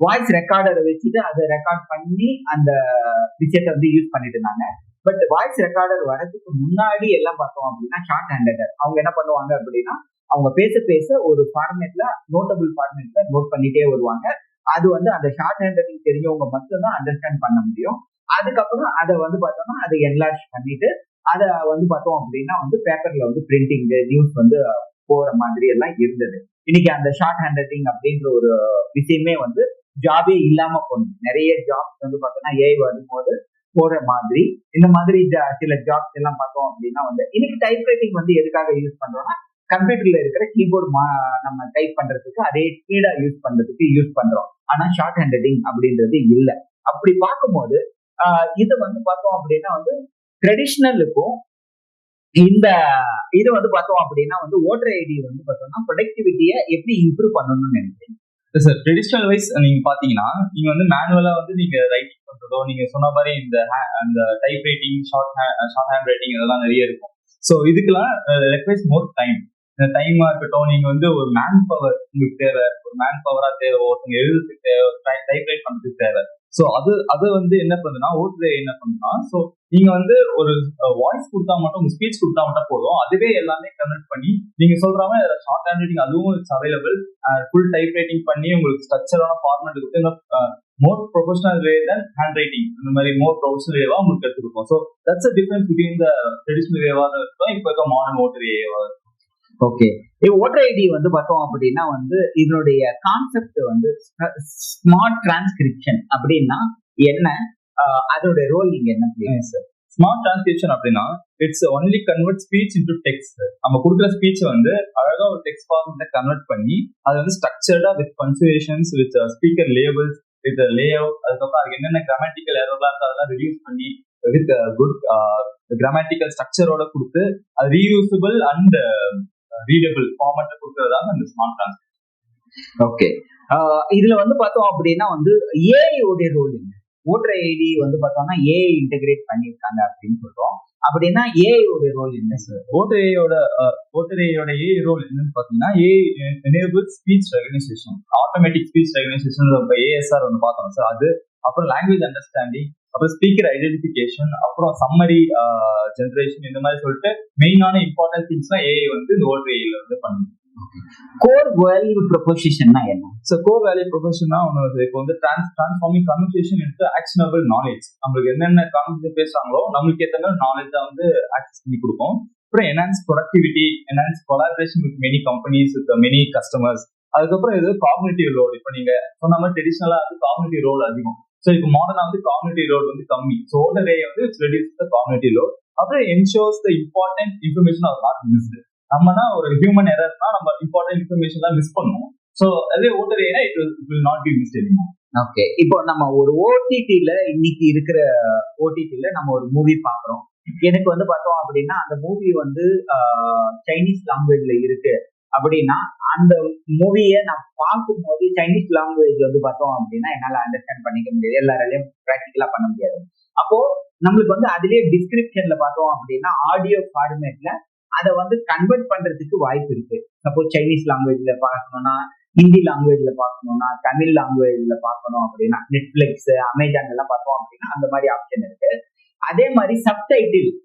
வாய்ஸ் ரெக்கார்டரை வச்சுட்டு அதை ரெக்கார்ட் பண்ணி அந்த விஷயத்த வந்து யூஸ் பண்ணிட்டு இருந்தாங்க. பட் வாய்ஸ் ரெக்கார்டர் வரதுக்கு முன்னாடி எல்லாம் பார்த்தோம் அப்படின்னா ஷார்ட் ஹேண்ட் ரைட்டர் அவங்க என்ன பண்ணுவாங்க அப்படின்னா அவங்க பேச பேச ஒரு ஃபார்மேட்ல நோட்டபிள் ஃபார்மேட்ல நோட் பண்ணிட்டே வருவாங்க. அது வந்து அந்த ஷார்ட் ஹேண்ட் ரைட்டிங் தெரிஞ்சவங்க மட்டும்தான் அண்டர்ஸ்டாண்ட் பண்ண முடியும். அதுக்கப்புறம் அதை வந்து பார்த்தோம்னா அதை என்லார்ஜ் பண்ணிட்டு அதை வந்து பார்த்தோம் அப்படின்னா வந்து பேப்பர்ல வந்து பிரிண்டிங் நியூஸ் வந்து போற மாதிரி எல்லாம் இருந்தது. இன்னைக்கு அந்த ஷார்ட் ஹேண்ட் ரைட்டிங் அப்படின்ற ஒரு விஷயமே வந்து ஜாபே இல்லாம போனது. நிறைய ஜாப்ஸ் வந்து பார்த்தோம்னா ஏஐ வரும்போது போற மாதிரி இந்த மாதிரி சில ஜாப்ஸ் எல்லாம் பார்த்தோம் அப்படின்னா வந்து இன்னைக்கு டைப் ரைட்டிங் வந்து எதுக்காக யூஸ் பண்றோம்னா கம்ப்யூட்டர்ல இருக்கிற கீபோர்டு நம்ம டைப் பண்றதுக்கு அதே ஸ்பீடா யூஸ் பண்றதுக்கு யூஸ் பண்றோம். ஆனா ஷார்ட் ஹேண்ட் ரைட்டிங் அப்படின்றது இல்ல. அப்படி பார்க்கும்போது இது வந்து பார்த்தோம் அப்படின்னா வந்து ட்ரெடிஷ்னலுக்கும் இந்த இது வந்து பார்த்தோம் அப்படின்னா வந்து ஓட்டர் ஐடி வந்து பார்த்தோம்னா ப்ரொடக்டிவிட்டியை எப்படி இம்ப்ரூவ் பண்ணணும்னு நினைக்கிறேன் சார். ட்ரெடிஷ்னல் வைஸ் நீங்க பாத்தீங்கன்னா நீங்க வந்து மேனுவலா வந்து நீங்க ரைட்டிங் பண்றதோ நீங்க சொன்ன மாதிரி இந்த type writing short hand writing இதெல்லாம் நிறைய இருக்கும். ஸோ இதுக்கெல்லாம் ரெக்வயர்ஸ் மோர் டைம். டைமா இருக்கட்டும், நீங்க வந்து ஒரு மேன் பவர் உங்களுக்கு தேவை, ஒரு மேன் பவரா தேவை, ஒருத்தங்க எழுதுறதுக்கு தேவை, டைப் ரைட் பண்றதுக்கு தேவை. ஸோ அது வந்து என்ன பண்ணுதுன்னா ஓட்டர் என்ன பண்ணுன்னா, ஸோ நீங்க வந்து ஒரு வாய்ஸ் கொடுத்தா மட்டும் உங்க ஸ்பீச் கொடுத்தா மட்டும் போதும், அதுவே எல்லாமே கன்வெர்ட் பண்ணி நீங்க சொல்ற மாதிரி ஷார்ட் ஹேண்ட் ரைட்டிங் அதுவும் it's available. Full type writing பண்ணி உங்களுக்கு ஸ்ட்ரக்சரான ஃபார்மேட் கொடுத்து more professional way then hand writing இந்த மாதிரி மோர் ப்ரொஃபஷனல் வேவா உங்களுக்கு எடுத்து கொடுக்கும். So that's a difference between the traditional வேவா இருக்கும் இப்போ இருக்க மாடர்ன் ஓட்டர் ஏவா. ஓகே, ஓட்டர் ஐடி வந்து பார்த்தோம் அப்படின்னா வந்து இதனுடைய கான்செப்ட் வந்து ஸ்மார்ட் டிரான்ஸ்கிரிப்ஷன் அப்படின்னா என்ன, அதோட ரோல் நீங்க என்ன சார்? ஸ்மார்ட் டிரான்ஸ்கிரிப்ஷன் அப்படின்னா it's only convert speech into text. நம்ம கொடுக்குற ஸ்பீச் வந்து அழகா ஒரு டெக்ஸ்ட் ஃபார்மேட்ல கன்வெர்ட் பண்ணி அது வந்து ஸ்ட்ரக்சர்டா with punctuations, with speaker labels, with layout, அதுக்கப்புறம் அதுக்கு என்னென்ன கிராமட்டிக்கல் எரர்லாம் இருக்கோ அதெல்லாம் ரெடியூஸ் பண்ணி வித் குட் கிராமட்டிக்கல் ஸ்ட்ரக்சரோட கொடுத்து அது ரீயூசபிள் அண்ட் ரீடபிள் ஃபார்மேட்ல கொடுக்கறதாக அந்த ஸ்மார்ட் டிரான்ஸ்கிரிப்ஷன். ஓகே, இதுல வந்து பார்த்தோம் அப்படின்னா வந்து ஏஐ உடைய ரோல் என்ன? ஓட்டர் ஐடி வந்து பார்த்தோம்னா ஏஐ இன்டெகிரேட் பண்ணியிருக்காங்க அப்படின்னு சொல்றோம். அப்படின்னா ஏஐ உடைய ரோல் என்ன சார்? ஓட்டர் ஏஐயோட ஏஐ ரோல் என்னன்னு பாத்தீங்கன்னா AI enable speech recognition, automatic speech recognition ASR ஒன்று பார்த்தோம் சார். அது அப்புறம் லாங்குவேஜ் அண்டர்ஸ்டாண்டிங், அப்புறம் ஸ்பீக்கர் ஐடென்டிஃபிகேஷன், அப்புறம் சம்மரி ஜென்ரேஷன், இந்த மாதிரி சொல்லிட்டு மெயினான இம்பார்ட்டன்ட் திங்ஸ்லாம் ஏஐ வந்து இந்த ஓட்டர் ஏஐல வந்து பண்ணுது. கோர் வேல்யூ ப்ரொபோசிஷன்னா என்ன? ஸோ கோர் வேல்யூ ப்ரொபோஷன்னா ஒன்று இப்போ வந்து transforming conversation into actionable knowledge. நம்மளுக்கு என்னென்ன கான்வர்சேஷன் பேசுறாங்களோ நம்மளுக்கு ஏற்ற மாதிரி நாலேஜா வந்து ஆக்சஸ் பண்ணி கொடுக்கும். அப்புறம் enhance productivity, enhance collaboration with many companies, with many customers. அதுக்கப்புறம் இது காக்னிட்டிவ் லோட். இப்போ நீங்க சொன்ன மாதிரி ட்ரெடிஷனலா வந்து காக்னிட்டிவ் ரோல் அதிகம். ஸோ இப்போ மாடர்னா வந்து காக்னிட்டிவ் லோட் வந்து கம்மி. ஸோ ஓட்டர் ஏஐ வந்து it's reduce the cognitive load. அப்புறம் ensures the important information are not missed. நம்மனா ஒரு ஹியூமன் எரர்னா நம்ம இம்பார்ட்டன்ட் இன்ஃபர்மேஷன்லாம் மிஸ் பண்ணுவோம். ஸோ அதே ஓட்டர் ஏஐனா it will not be missed anymore. Okay, இப்போ நம்ம ஒரு ஓடிடில இன்னைக்கு இருக்கிற ஓடிடில நம்ம ஒரு மூவி பாக்குறோம். எனக்கு வந்து பார்த்தோம் அப்படின்னா அந்த மூவி வந்து சைனீஸ் லாங்குவேஜ்ல இருக்கு அப்படின்னா அந்த மூவியை நான் பார்க்கும்போது சைனீஸ் லாங்குவேஜ் வந்து பார்த்தோம் அப்படின்னா என்னால அண்டர்ஸ்டாண்ட் பண்ணிக்க முடியாது, எல்லாராலையும் ப்ராக்டிக்கலா பண்ண முடியாது. அப்போ நம்மளுக்கு வந்து அதுலயே டிஸ்கிரிப்ஷன்ல பார்த்தோம் அப்படின்னா ஆடியோ ஃபார்மேட்ல அதை வந்து கன்வெர்ட் பண்றதுக்கு வாய்ப்பு இருக்கு. சப்போஸ் சைனீஸ் லாங்குவேஜ்ல பார்க்கணும்னா, ஹிந்தி லாங்குவேஜ்ல பார்க்கணும்னா, தமிழ் லாங்குவேஜ்ல பார்க்கணும் அப்படின்னா நெட்ஃபிளிக்ஸ், அமேசான் எல்லாம் பார்த்தோம் அப்படின்னா அந்த மாதிரி ஆப்ஷன் இருக்கு. அதே மாதிரி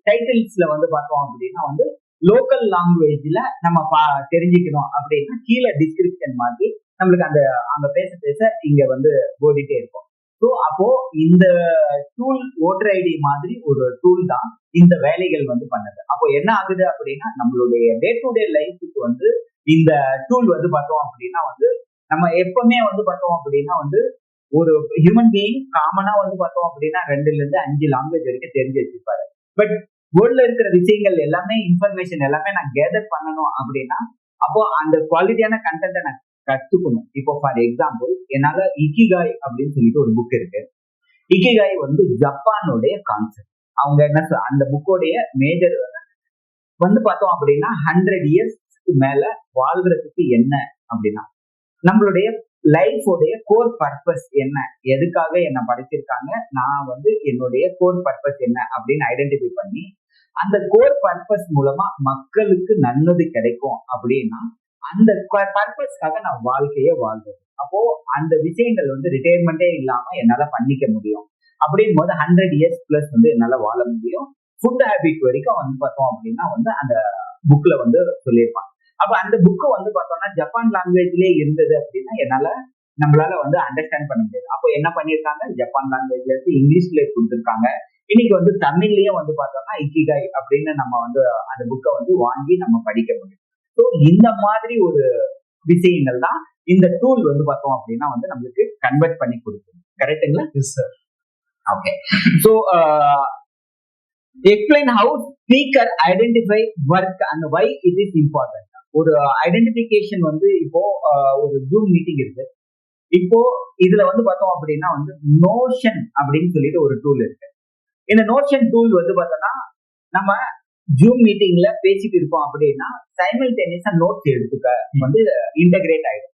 டைட்டில்ஸ்ல வந்து பார்த்தோம் அப்படின்னா வந்து லோக்கல் லாங்குவேஜ்ல நம்ம தெரிஞ்சுக்கணும் அப்படின்னா கீழே டிஸ்கிரிப்ஷன் மாதிரி நம்மளுக்கு அங்க பேச இங்க வந்து ஓடிட்டே இருக்கும். ஸோ அப்போ இந்த டூல் ஓட்டர் ஐடி மாதிரி ஒரு டூல் தான் இந்த வேலைகள் வந்து பண்ணுது. அப்போ என்ன ஆகுது அப்படின்னா நம்மளுடைய டே டு டே லைஃபுக்கு வந்து இந்த டூல் வந்து பார்த்தோம் அப்படின்னா வந்து நம்ம எப்பவுமே வந்து பார்த்தோம் அப்படின்னா வந்து ஒரு ஹியூமன் பீயிங் காமனா வந்து பார்த்தோம் அப்படின்னா 2-5 லாங்குவேஜ் வரைக்கும் தெரிஞ்சு வச்சிருப்பாரு. பட் வேர்ல்ட்ல இருக்கிற விஷயங்கள் எல்லாமே, இன்ஃபர்மேஷன் எல்லாமே நான் கேதர் பண்ணணும் அப்படின்னா அப்போ அந்த குவாலிட்டியான கண்டென்ட்டை நான் கத்துக்கணும். இப்போ ஃபார் எக்ஸாம்பிள் என்னால இக்கிகாய் அப்படின்னு சொல்லிட்டு ஒரு புக் இருக்கு. இக்கிகாய் வந்து ஜப்பானுடைய கான்செப்ட். அவங்க என்ன அந்த புக்கோடைய மேஜர் வந்து பார்த்தோம் அப்படின்னா 100 இயர்ஸ்க்கு மேல வாழ்றதுக்கு என்ன அப்படின்னா நம்மளுடைய லைஃபோடைய கோர் பர்பஸ் என்ன, எதுக்காக என்ன படைச்சிருக்காங்க, நான் வந்து என்னுடைய கோர் பர்பஸ் என்ன அப்படின்னு ஐடென்டிஃபை பண்ணி அந்த கோர் பர்பஸ் மூலமா மக்களுக்கு நல்லது கிடைக்கும் அப்படின்னா அந்த பர்பஸ்க்காக நான் வாழ்க்கைய வாழ்றது. அப்போ அந்த விஷயங்கள் வந்து ரிட்டையர்மெண்டே இல்லாம என்னால பண்ணிக்க முடியும். அப்படின் போது 100 இயர்ஸ் பிளஸ் வந்து என்னால வாழ முடியும். ஃபுட் ஹேபிட் வரைக்கும் வந்து பார்த்தோம் அப்படின்னா வந்து அந்த புக்ல வந்து சொல்லியிருப்பாங்க. அப்ப அந்த புக்கு வந்து பார்த்தோம்னா ஜப்பான் லாங்குவேஜ்லயே இருந்தது அப்படின்னா நம்மளால வந்து அண்டர்ஸ்டாண்ட் பண்ண முடியாது. அப்போ என்ன பண்ணியிருக்காங்க, ஜப்பான் லாங்குவேஜ்ல இருந்து இங்கிலீஷ்ல கொடுத்துருக்காங்க. இன்னைக்கு வந்து தமிழ்லயும் வந்து பார்த்தோம்னா இக்கிகாய் அப்படின்னு நம்ம வந்து அந்த புக்கை வந்து வாங்கி நம்ம படிக்க முடியும். ஸோ இந்த மாதிரி ஒரு விஷயங்கள் தான் இந்த டூல் வந்து பார்த்தோம் அப்படின்னா வந்து நம்மளுக்கு கன்வெர்ட் பண்ணி கொடுக்கும். கரெக்டுங்களா? Yes sir. Okay, so explain how speaker identify work and why it is important. ஒரு ஐடென்டிபிகேஷன் வந்து இப்போ ஒரு ஜூம் மீட்டிங் இருக்கு. இப்போ இதுல வந்து பார்த்தோம் அப்படின்னா வந்து நோஷன் அப்படின்னு சொல்லிட்டு ஒரு டூல் இருக்கு. இந்த நோஷன் டூல் வந்து பார்த்தோம்னா நம்ம ஜூம் மீட்டிங்ல பேசிட்டு இருக்கோம் அப்படின்னா சைமல்டேனியஸா நோட்ஸ் எடுத்துக்க வந்து இன்டகிரேட் ஆயிடும்.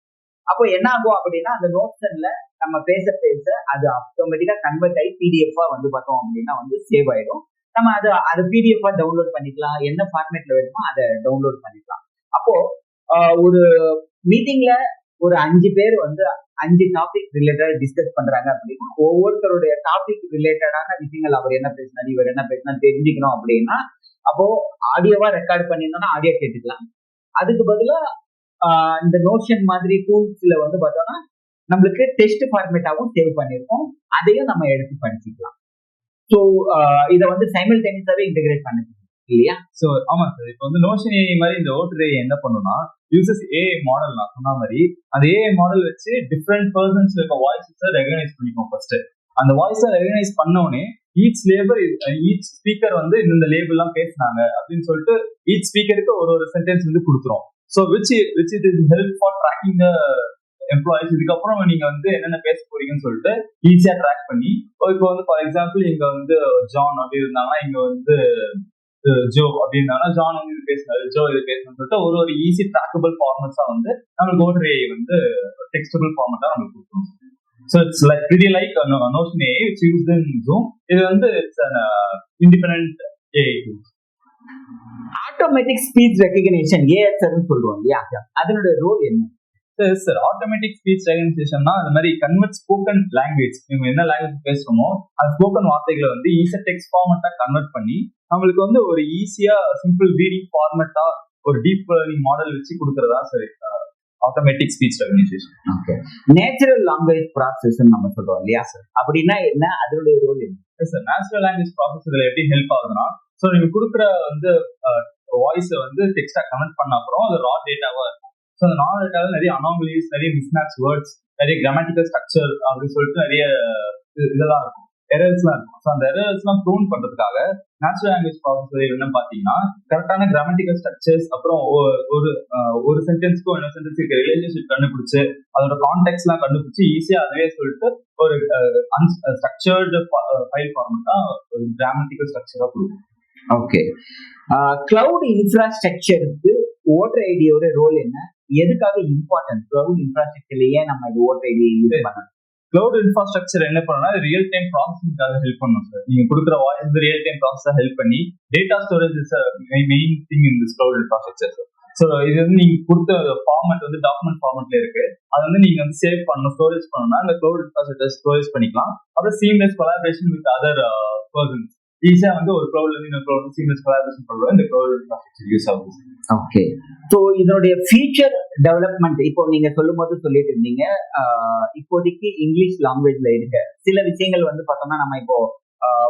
அப்போ என்ன ஆகும் அப்படின்னா அந்த நோட்ஸ்ல நம்ம பேச அது ஆட்டோமேட்டிக்கா கன்வெர்ட் ஆகி பிடிஎஃப் வந்து பார்த்தோம் அப்படின்னா வந்து சேவ் ஆயிடும். நம்ம அது பிடிஎஃப் டவுன்லோட் பண்ணிக்கலாம், என்ன ஃபார்மேட்ல வேணுமோ அதை டவுன்லோட் பண்ணிக்கலாம். அப்போ ஒரு மீட்டிங்ல ஒரு 5 பேர் வந்து 5 டாபிக் ரிலேட்டடா டிஸ்கஸ் பண்றாங்க அப்படின்னா ஒவ்வொருத்தருடைய டாபிக் ரிலேட்டடான விஷயங்கள் அவர் என்ன பேசினாரு, இவர் என்ன பேசினாரு தெரிஞ்சுக்கணும் அப்படின்னா அப்போ ஆடியோவா ரெக்கார்ட் பண்ணியிருந்தோம்னா ஆடியோ கேட்டுக்கலாம். அதுக்கு பதிலா இந்த நோஷன் மாதிரி டூல்ஸ்ல வந்து பார்த்தோம்னா நம்மளுக்கு டெஸ்ட் ஃபார்மேட்டாவும் சேவ் பண்ணிருக்கோம், அதையும் நம்ம எடுத்து படிச்சுக்கலாம். ஸோ இதை வந்து சைமல்டேனியஸாவே இன்டெகிரேட் பண்ணுது இல்லையா? ஸோ ஆமா சார். இப்போ வந்து நோஷன் ஏஐ மாதிரி இந்த ஓட்டர் ஏஐ என்ன பண்ணுன்னா யூசஸ் ஏஐ மாடல். நான் சொன்ன மாதிரி அந்த ஏஐ மாடல் வச்சு டிஃப்ரெண்ட் பர்சன்ஸ் இருக்க வாய்ஸஸை ரெகனைஸ் பண்ணிக்கும். ஃபர்ஸ்ட் அந்த வாய்ஸை ரெகனைஸ் பண்ணோடனே ஈச் ஸ்பீக்கர் வந்து இந்த லேபிள்லாம் பேசினாங்க அப்படின்னு சொல்லிட்டு ஈச் ஸ்பீக்கருக்கு ஒரு சென்டென்ஸ் வந்து கொடுத்துரும். So which it is help for tracking the employees. இதுக்கப்புறம் நீங்க வந்து என்னென்ன பேச போறீங்கன்னு சொல்லிட்டு ஈஸியா ட்ராக் பண்ணி, இப்போ வந்து ஃபார் எக்ஸாம்பிள் இங்க வந்து ஜான் அப்படி இருந்தாங்கன்னா இங்க வந்து ஜோ அப்படின்னா ஜான் வந்து இது பேசினாரு, ஜோ இது பேசணும்னு சொல்லிட்டு ஒரு ஈஸி ட்ராக்கபிள் ஃபார்மட்ஸா வந்து நம்மளுக்கு ஓட்டர் ஏஐ வந்து டெக்ஸ்டபிள் ஃபார்மட்டா நம்மளுக்கு கொடுக்கும். So it's like pretty like notion AI which used in Zoom. இது வந்து it's an independent AI tool. Automatic speech recognition ASR சொல்றோம் இல்லையா, அதனுடைய ரோல் என்ன? சார் ஆட்டோமேட்டிக் ஸ்பீச் ரெகனைசேஷன்னா அந்த மாதிரி கன்வெர்ட் ஸ்போக்கன் லாங்குவேஜ், நம்ம என்ன லாங்குவேஜ் பேசுறோமோ அந்த ஸ்போக்கன் வார்த்தைகளை வந்து ஈஸியா டெக்ஸ்ட் ஃபார்மேட்டா கன்வெர்ட் பண்ணி நம்மளுக்கு வந்து ஒரு ஈஸியா சிம்பிள் ரீடிங் ஃபார்மேட்டா ஒரு டீப் லேர்னிங் மாடல் வச்சு கொடுக்கறதா சரி automatic speech recognition. Okay, natural language process நம்ம சொல்றோம் இல்லையா சார், அப்படின்னா என்ன, அதோட ரோல் என்ன சார்? நேச்சுரல் லாங்குவேஜ் ப்ராசஸ் இதுல எப்படி ஹெல்ப் ஆகுதுன்னா, ஸோ நீங்க கொடுக்குற வந்து வாய்ஸை வந்து டெக்ஸ்டா கமெண்ட் பண்ண அப்புறம் அது ரா டேட்டாவா இருக்கும். ஸோ அந்த ரா டேட்டாவில் நிறைய அனாமலிஸ், நிறைய மிஸ்மேட்ச் வேர்ட்ஸ், நிறைய கிராமட்டிக்கல் ஸ்ட்ரக்சர் அப்படின்னு சொல்லிட்டு நிறைய இதெல்லாம் இருக்கும், எரர்ஸ்லாம் இருக்கும். ஸோ அந்த எரர்ஸ்லாம் ப்ரூன் பண்றதுக்காக நேச்சுரல் லாங்குவேஜ் ப்ராசஸ் என்ன பாத்தீங்கன்னா கரெக்டான கிராமட்டிக்கல் ஸ்ட்ரக்சர்ஸ், அப்புறம் ஒரு சென்டென்ஸ்க்கும் இன்னொரு சென்டென்ஸுக்கு ரிலேஷன்ஷிப் கண்டுபிடிச்சு அதோட கான்டெக்ட் எல்லாம் கண்டுபிடிச்சு ஈஸியா அதுவே சொல்லிட்டு ஒரு ஸ்ட்ரக்சர்டு ஃபைல் ஃபார்மேட்டா ஒரு கிராமட்டிக்கல் ஸ்ட்ரக்சரா கொடுக்கும். ஓகே, கிளவுட் இன்ஃப்ராஸ்ட்ரக்சருக்கு ஓட்டர் ஐடியோட ரோல் என்ன, எதுக்காக இம்பார்ட்டன்ட்? கிளவுட் இன்ஃப்ராஸ்ட்ரக்சர்லயே நம்ம இது ஓட்டர் ஐடியை யூஸ் பண்ணணும். கிளவுட் இன்ஃப்ராஸ்ட்ரக்சர் என்ன பண்ணணும்னா ரியல் டைம் ப்ராசஸிங்காக ஹெல்ப் பண்ணும் சார். நீங்க கொடுக்குற வாய்ஸ் வந்து ரியல் டைம் ப்ராசஸா ஹெல்ப் பண்ணி data storage is main thing in this cloud infrastructure sir. So இது வந்து நீங்க கொடுத்த ஃபார்மேட் வந்து டாக்குமெண்ட் ஃபார்மேட்ல இருக்கு, அது வந்து நீங்க வந்து சேவ் பண்ணணும், ஸ்டோரேஜ் பண்ணணும்னா இந்த கிளவுட் இன்ஃப்ராஸ்ட்ரக்சர் ஸ்டோரேஜ் பண்ணிக்கலாம். அப்புறம் seamless collaboration with other persons, ஈஸியா வந்து ஒரு கிளவுட்ல இருந்து இன்னொரு கிளவுட் சீம்லெஸ் கொலாபரேஷன் பண்ணுறது இந்த கிளவுட் இன்ஃப்ராஸ்ட்ரக்சர் யூஸ் ஆகுது. ஓகே, ஸோ இதனுடைய ஃபியூச்சர் டெவலப்மெண்ட் இப்போ நீங்க சொல்லும் போது சொல்லிட்டு இருந்தீங்க, இப்போதைக்கு இங்கிலீஷ் லாங்குவேஜ்ல இருக்க சில விஷயங்கள் வந்து பார்த்தோம்னா நம்ம இப்போ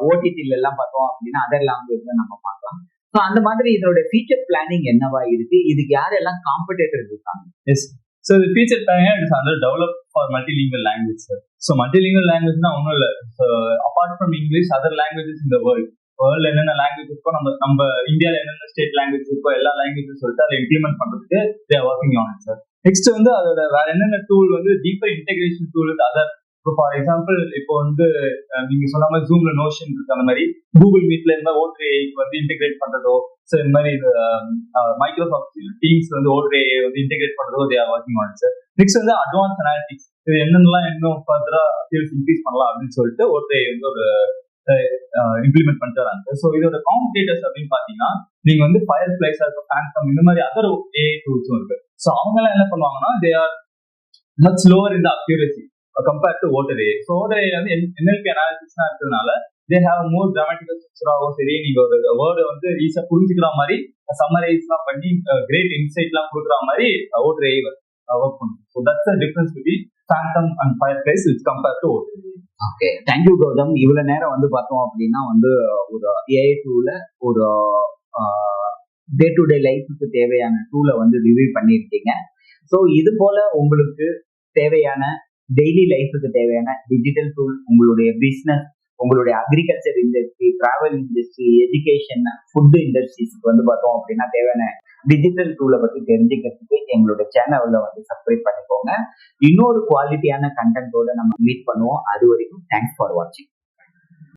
ஓடிடில எல்லாம் பார்த்தோம் அப்படின்னா அதர் லாங்குவேஜ்ல நம்ம பார்க்கலாம். ஸோ அந்த மாதிரி இதோட ஃபியூச்சர் பிளானிங் என்னவா இருக்கு, இதுக்கு யாரெல்லாம் காம்படிட்டர் இருக்காங்க? எஸ், ஸோ இது future planning it's under develop for multilingual language sir. So multilingual லாங்குவேஜ்னா ஒன்றும் இல்லை, so apart from English other languages இந்த வேர்ல்டு என்னென்ன லாங்குவேஜ் இருக்கோ, நம்ம இந்தியாவில் என்னென்ன ஸ்டேட் லாங்குவேஜ் இருக்கோ எல்லா லாங்குவேஜ் சொல்லிட்டு அதை இம்ப்ளிமெண்ட் பண்றதுக்கு they are working on it sir. Next வந்து அதோட வேற என்னென்ன டூல் வந்து deeper integration tool with other. இப்போ ஃபார் எக்ஸாம்பிள் இப்போ வந்து நீங்க சொன்ன மாதிரி ஜூம்ல நோஷன் இருக்கு, அந்த மாதிரி கூகுள் மீட்ல இருந்தா ஓட்ரே வந்து இன்டெகிரேட் பண்றதோ, ஸோ இந்த மாதிரி மைக்ரோசாஃப்ட் டீம்ஸ் வந்து ஓட்ரே வந்து இன்டெகிரேட் பண்றதோ they are working on it sir. Next வந்து அட்வான்ஸ் அனாலிட்டிக்ஸ், இது என்னென்னலாம் இன்னும் ஃபர்தரா ஸ்கில்ஸ் இன்க்ரீஸ் பண்ணலாம் அப்படின்னு சொல்லிட்டு ஓட்ரே வந்து ஒரு இம்ப்ளிமெண்ட் பண்ணிட்டு வராங்க. ஸோ இதோட காம்படிட்டர்ஸ் அப்படின்னு பாத்தீங்கன்னா நீங்க வந்து ஃபயர் பிளேஸா இருக்க ஃபேண்டம் இந்த மாதிரி அதர் ஏஐ டூல்ஸும் இருக்கு. ஸோ அவங்க எல்லாம் என்ன பண்ணுவாங்கன்னா they are much lower in the accuracy compared to Otter AI. So Otter AI வந்து என்எல்பி அனாலிசிஸ் இருக்கிறதுனால தே ஹேவ் மோர் கிராமட்டிக்கல் ஸ்ட்ரக்சராகவும் சரி, நீங்க ஒரு வேர்டை வந்து ஈஸியா புரிஞ்சுக்கிற மாதிரி சம்மரைஸ் எல்லாம் பண்ணி கிரேட் இன்சைட் எல்லாம் கொடுக்குற மாதிரி ஓட்டர் ஏஐ ஒர்க் பண்ணும். So that's the difference between Phantom and fire place which compared to Otter AI. Okay, thank you Gautam. இவ்வளவு நேரம் வந்து பார்த்தோம் அப்படின்னா வந்து ஒரு ஏஐ டூல ஒரு டே டு டே லைஃபுக்கு தேவையான டூலை வந்து ரிவ்யூ பண்ணியிருக்கீங்க. ஸோ இது போல உங்களுக்கு தேவையான டெய்லி லைஃபுக்கு தேவையான டிஜிட்டல் டூல் உங்களுடைய பிஸ்னஸ், உங்களுடைய agriculture industry, travel industry, education, food இண்டஸ்ட்ரீஸ்க்கு வந்து பார்த்தோம் அப்படின்னா தேவையான டிஜிட்டல் டூலை பத்தி தெரிஞ்சுக்கிறதுக்கு எங்களோட சேனல்ல வந்து சப்ஸ்கிரைப் பண்ணிக்கோங்க. இன்னொரு குவாலிட்டியான கண்டென்ட்டோட நம்ம மீட் பண்ணுவோம். அது வரைக்கும் தேங்க்ஸ் ஃபார் வாட்சிங்.